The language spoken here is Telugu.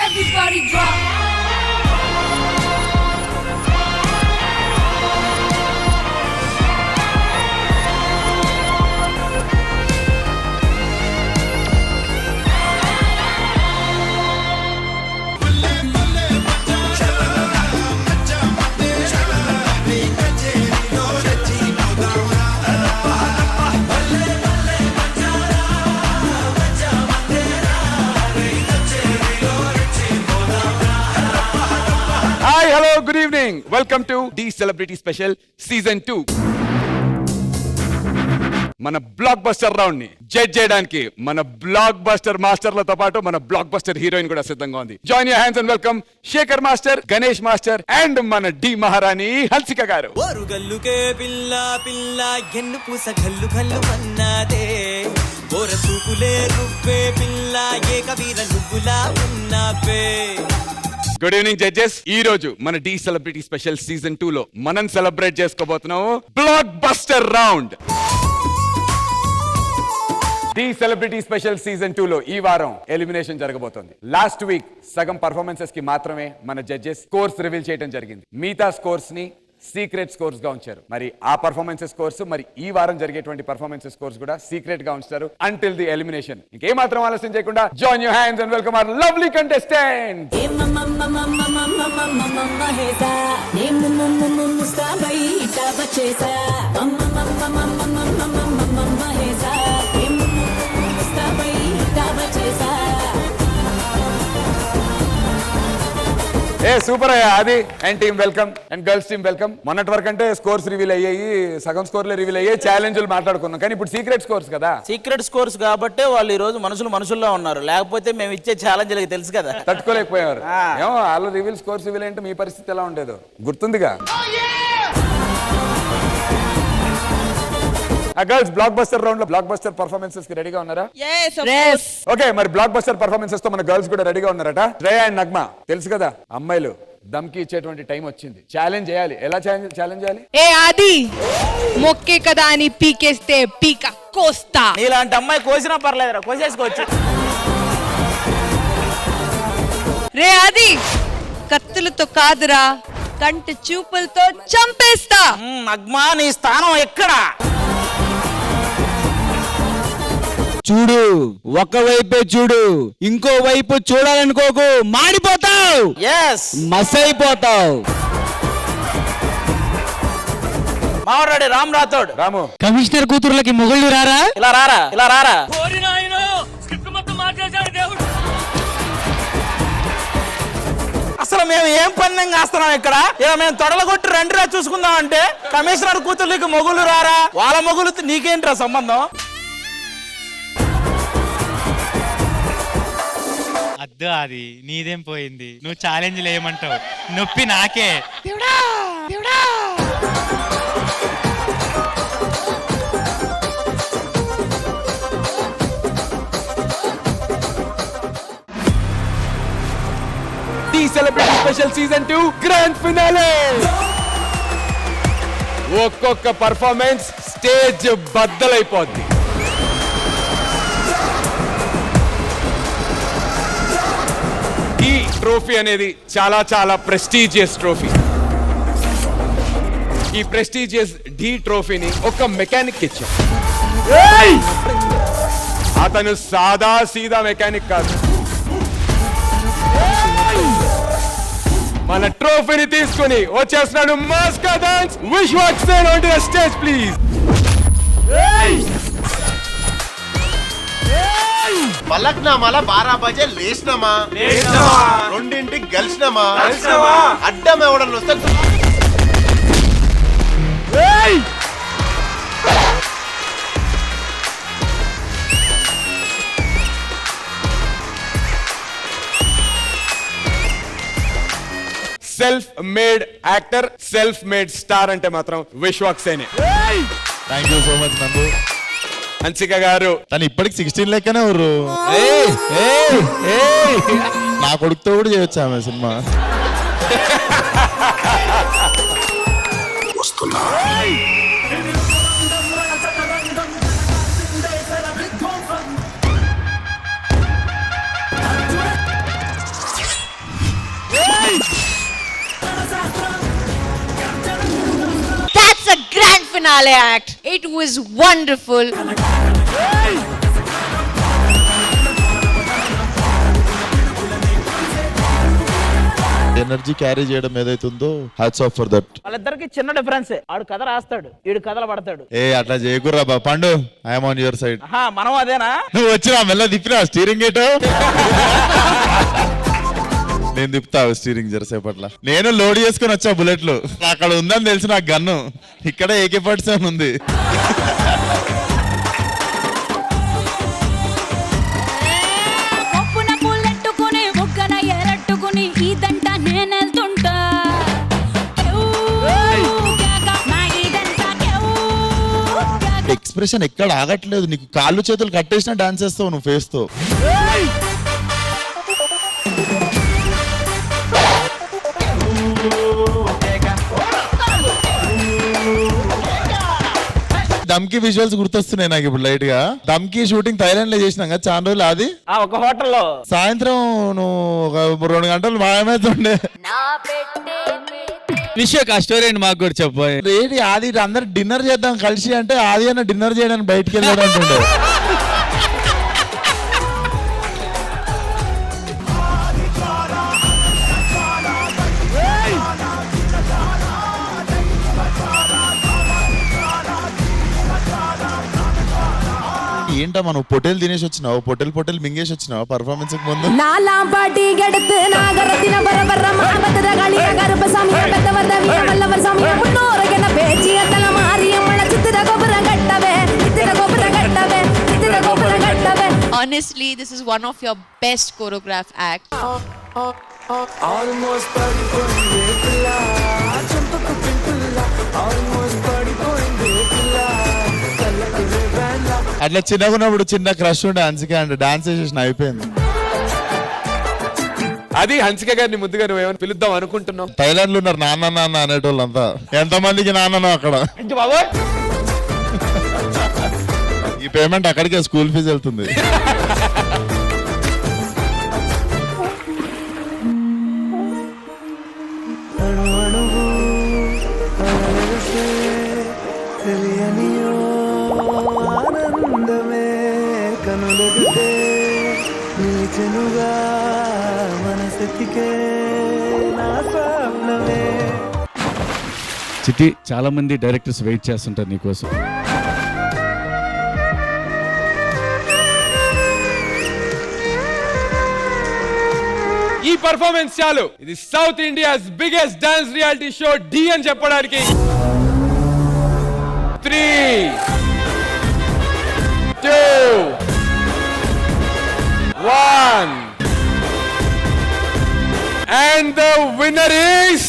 Everybody drop. Hi, hello, good evening. Welcome to The Celebrity Special Season 2. మన బ్లాక్ బస్టర్ రౌండ్ ని జడ్జ్ చేయడానికి మన బ్లాక్ బస్టర్ మాస్టర్లతో పాటు మన బ్లాక్ బస్టర్ హీరోయిన్ కూడా సిద్ధంగా ఉంది. Join your hands and welcome Shekhar master, Ganesh master and మన డి మహారాణి హన్సిక గారు. ఓరుగల్లుకే పిల్ల పిల్ల ఎన్ను పూస గల్లు గల్లు అన్నదే ఓర చూపులే రువ్వే పిల్ల ఏ కవీర నువ్వులా ఉన్నవే. Good evening judges. ఈ రోజు మన డి సెలబ్రిటీ స్పెషల్ సీజన్ 2 లో మనం సెలబ్రేట్ చేసుకోబోతున్నాము blockbuster round. The celebrity special season 2 లో ఈ వారం ఎలిమినేషన్ జరగబోతోంది. లాస్ట్ వీక్ సగం పర్ఫార్మెన్సెస్ కి మాత్రమే మన జడ్జెస్ స్కోర్స్ రివీల్ చేయడం జరిగింది. మిగతా స్కోర్స్ ని సీక్రెట్ స్కోర్స్ గా ఉంచారు. మరి ఆ పర్ఫార్మెన్సెస్ స్కోర్స్ మరి ఈ వారం జరిగేటువంటి పర్ఫార్మెన్సెస్ స్కోర్స్ కూడా సీక్రెట్ గా ఉంచారు అంటిల్ ది ఎలిమినేషన్. ఇంకే మాత్రం ఆలస్యం చేయకుండా join your hands and welcome our lovely contestant. A super అయ్యా అది and team welcome and girls team welcome. మొన్నటి వరకు అంటే స్కోర్స్ రివీల్ అయ్యాయి, సగం స్కోర్లే రివీల్ అయ్యాయి, ఛాలెంజ్లు మాట్లాడుకున్నాం. కానీ ఇప్పుడు సీక్రెట్ స్కోర్స్ కదా, సీక్రెట్ స్కోర్స్ కాబట్టి వాళ్ళు ఈ రోజు మనుషుల్లో ఉన్నారు. లేకపోతే మేము ఇచ్చే ఛాలెంజ్ తెలుసు కదా, తట్టుకోలేకపోయారు. ఏమో వాళ్ళు రివీల్ స్కోర్స్ రివీల్ అంటే మీ పరిస్థితి ఎలా ఉండేదో గుర్తుందిగా. గర్ల్స్ బ్లాక్ బస్టర్ రౌండ్ లో బ్లాక్ బస్టర్ పర్ఫార్మెన్సెస్ కి రెడీగా ఉన్నారా? ఓకే, మరి బ్లాక్ బస్టర్ పర్ఫార్మెన్సెస్ తో మన గర్ల్స్ కూడా రెడీగా ఉన్నారట. శ్రేయ అండ్ నగ్మ తెలుసు కదా, అమ్మాయిలు దమ్కి ఇచ్చేటువంటి టైం వచ్చింది. ఛాలెంజ్ చేయాలి. ఎలా ఛాలెంజ్ చేయాలి? ఏ ఆది మొక్కే కదా అని పీకేస్తే పీక కోస్తా. ఇలాంటి అమ్మాయి కోసినా పర్లేదురా, కోసేసుకోవచ్చు. రే ఆది కత్తులతో కాదురా, కంటి చూపులతో చంపేస్తా. నగ్మా నీ స్థానం ఎక్కడ? చూడు, ఒకవైపే చూడు, ఇంకో వైపు చూడాలనుకోకు, మాడిపోతావు, మసైపోతావు. మావాడు రామ్ రాథోడ్. రాము, కమిషనర్ కూతుర్లకి మొగుళ్ళు రారా? ఇలా రారా, ఇలా రారా. అసలు మేము ఏం పందెం కాస్తున్నాం ఇక్కడ? ఇక మేము తొడలగొట్టి రండిరా చూసుకుందాం అంటే కమిషనర్ కూతుర్లకి మొగుళ్ళు రారా, వాళ్ళ మొగులు నీకేంట్రా సంబంధం? అద్దు అది నీదేం పోయింది, నువ్వు ఛాలెంజ్ లేయమంటావు, నొప్పి నాకే. The celebrity special season 2 grand finale. ఒక్కొక్క పర్ఫార్మెన్స్ స్టేజ్ బద్దలైపోద్ది. ఈ ట్రోఫీ అనేది చాలా చాలా ప్రెస్టీజియస్ ట్రోఫీ. ఈ ప్రెస్టీజియస్ డి ట్రోఫీని ఒక మెకానిక్ ఇచ్చాం. అతను సాదా సీదా మెకానిక్ కాదు. మన ట్రోఫీని తీసుకుని వచ్చేస్తున్నాడు మాస్కా dance Vishwak Sen on the stage please. పలక్నామాల 12 బజే లేచినామా, రెండింటికి గెలిచినామా, అడ్డం ఎవడన్నా వస్తే self made actor, self made star అంటే మాత్రం విశ్వాక్ సేనే. థ్యాంక్ యూ సో మచ్ నందు. హన్సిక గారు తను ఇప్పటికి 16 లెక్కనే ఉర్రు. నా కొడుకుతో కూడా చేయొచ్చు ఆమె cinema. finale act. It was wonderful. Energy carry చేయడం ఏదైతుందో హ్యాట్స్ ఆఫ్ ఫర్ దట్. వాళ్ళిద్దరికి చిన్న డిఫరెన్స్. ఆడు కథ రాస్తాడు, వీడు కథలు పడతాడు. ఏ అట్లా చేయకుర్రా బా పండు, ఐఎమ్ ఆన్ యువర్ సైడ్. మనం అదేనా? నువ్వు వచ్చినా మెల్ల తిప్పినా స్టీరింగ్ గేట్. నేను తిప్పుతా స్టీరింగ్ జరసేపట్ల. నేను లోడ్ చేసుకుని వచ్చా బుల్లెట్లు. అక్కడ ఉందని తెలిసి నాకు గన్ను, ఇక్కడ AK-47 ఉంది. కొప్పున పుల్లెట్టుకుని బుగ్గన ఎరట్టుకుని ఇదంట నేనెళ్తుంటా. ఎక్స్ప్రెషన్ ఎక్కడ ఆగట్లేదు. నీకు కాళ్ళు చేతులు కట్టేసినా డాన్స్ చేస్తావు నువ్వు ఫేస్ తో. దమ్కి విజువల్స్ గుర్తొస్తున్నాయి నాకు ఇప్పుడు లైట్ గా. దమ్కి షూటింగ్ థైలాండ్ లో చేసినాం కదా చాలా రోజులు. అది ఒక హోటల్లో సాయంత్రం నువ్వు ఒక 2 గంటలు మాయమైతుండే. విశ్వక్ ఆ స్టోరీ ఏంటి మాకు కూడా చెప్పు. ఏంటి ఆది అందరు డిన్నర్ చేద్దాం కలిసి అంటే ఆది అన్న డిన్నర్ చేయడానికి బయటికి వెళ్ళాడు అంటుండే. ఏంటమ్మా నువ్వు పొటేల్ తినేసి వచ్చినావు, పొటేల్ మింగేసి వచ్చినావు పర్ఫార్మెన్స్ ముందు. நாலாம்பாட்டி எடுத்து நாகரத்தின பரபர மாபத்திர களிய கருப்ப சாமிய பெத்தவர் தவிய வல்லவர் சாமிய முன்னோர என்ன பேச்சிய தல மாரியம்மள சித்திர கோபுரம் கட்டவே சித்திர கோபுரம் கட்டவே சித்திர கோபுரம் கட்டவே. Honestly, this is one of your best choreographed acts. అట్లా చిన్నగా ఉన్నప్పుడు చిన్న క్రష్ ఉండే హన్సిక అంటే డాన్స్ చేసేసిన అయిపోయింది. అది హన్సిక గారిని ముద్దుగా నువ్వు ఏమైనా పిలుద్దాం అనుకుంటున్నావు? థైలాండ్ లో ఉన్నారు నాన్న అనేటోళ్ళంతా. ఎంతమందికి నాన్ననో అక్కడ. ఈ పేమెంట్ అక్కడికే స్కూల్ ఫీజు వెళ్తుంది. చిట్టి, చాలా మంది డైరెక్టర్స్ వెయిట్ చేస్తుంటారు నీకోసం. ఈ పర్ఫార్మెన్స్ చాలు. ఇది south India's biggest dance reality show Dhee అని చెప్పడానికి. 3, 2, 1 and the winner is